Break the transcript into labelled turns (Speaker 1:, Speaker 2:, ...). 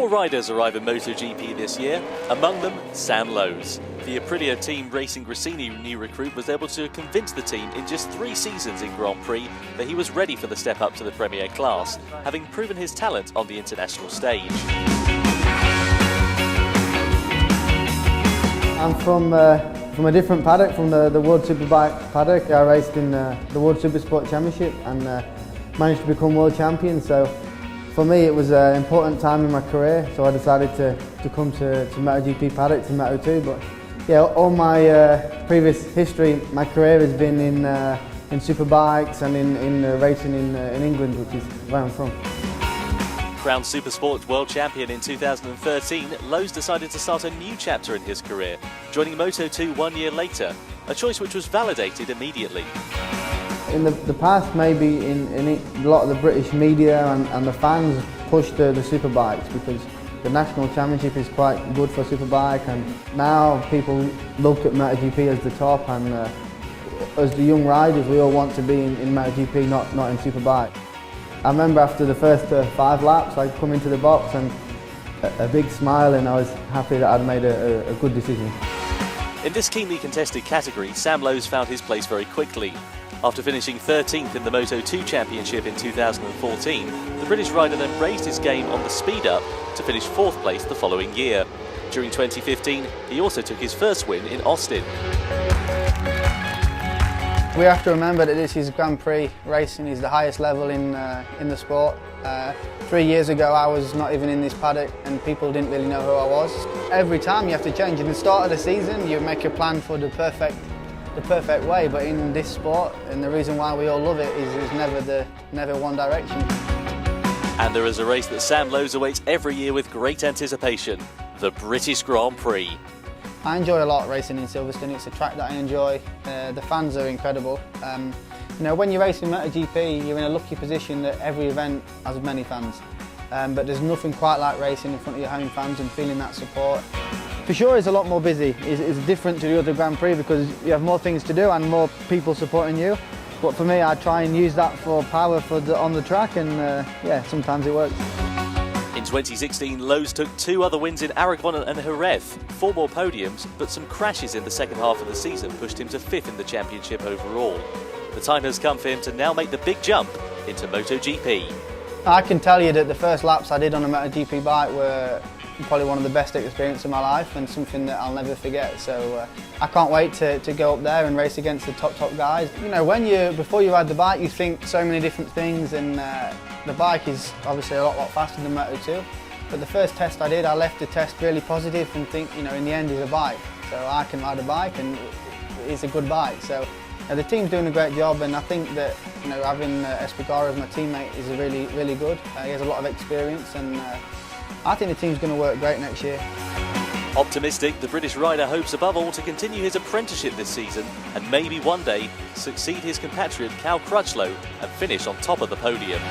Speaker 1: 4 riders arrive in MotoGP this year, among them Sam Lowes. The Aprilia team racing Gresini new recruit was able to convince the team in just 3 seasons in Grand Prix that he was ready for the step up to the Premier class, having proven his talent on the international stage.
Speaker 2: I'm from a different paddock, from the World Superbike paddock. I raced in the World Supersport Championship and managed to become world champion. So for me it was an important time in my career, so I decided to come to MotoGP paddock, to Moto2. But yeah, all my previous history, my career has been in superbikes and in racing in England, which is where I'm from.
Speaker 1: Crowned Supersport World Champion in 2013, Lowes decided to start a new chapter in his career, joining Moto2 1 year later, a choice which was validated immediately.
Speaker 2: In the past, maybe in a lot of the British media and the fans pushed the superbikes because the national championship is quite good for superbike, and now people look at MotoGP as the top, and as the young riders we all want to be in MotoGP, not in superbike. I remember after the first 5 laps I'd come into the box and a big smile, and I was happy that I'd made a good decision.
Speaker 1: In this keenly contested category, Sam Lowes found his place very quickly. After finishing 13th in the Moto2 Championship in 2014, the British rider then raised his game on the speed-up to finish 4th place the following year. During 2015, he also took his first win in Austin.
Speaker 3: We have to remember that this is Grand Prix racing, is the highest level in the sport. 3 years ago I was not even in this paddock and people didn't really know who I was. Every time you have to change. In the start of the season you make a plan for the perfect way, but in this sport, and the reason why we all love it is never one direction.
Speaker 1: And there is a race that Sam Lowes awaits every year with great anticipation, the British Grand Prix.
Speaker 3: I enjoy a lot racing in Silverstone. It's a track that I enjoy. The fans are incredible. You know, when you're racing MotoGP, you're in a lucky position that every event has many fans. But there's nothing quite like racing in front of your home fans and feeling that support. For sure, it's a lot more busy. It's different to the other Grand Prix because you have more things to do and more people supporting you. But for me, I try and use that for power on the track, and yeah, sometimes it works.
Speaker 1: In 2016, Lowes took 2 other wins in Aragon and Jerez, 4 more podiums, but some crashes in the second half of the season pushed him to 5th in the championship overall. The time has come for him to now make the big jump into MotoGP.
Speaker 3: I can tell you that the first laps I did on a MotoGP bike were probably one of the best experiences of my life and something that I'll never forget. So I can't wait to go up there and race against the top guys. You know, before you ride the bike, you think so many different things, and the bike is obviously a lot faster than Moto2. But the first test I did, I left the test really positive and think, you know, in the end it's a bike. So I can ride a bike and it's a good bike. So the team's doing a great job, and I think that, you know, having Espargaro as my teammate is really good. He has a lot of experience, and I think the team's going to work great next year.
Speaker 1: Optimistic, the British rider hopes above all to continue his apprenticeship this season and maybe one day succeed his compatriot Cal Crutchlow and finish on top of the podium.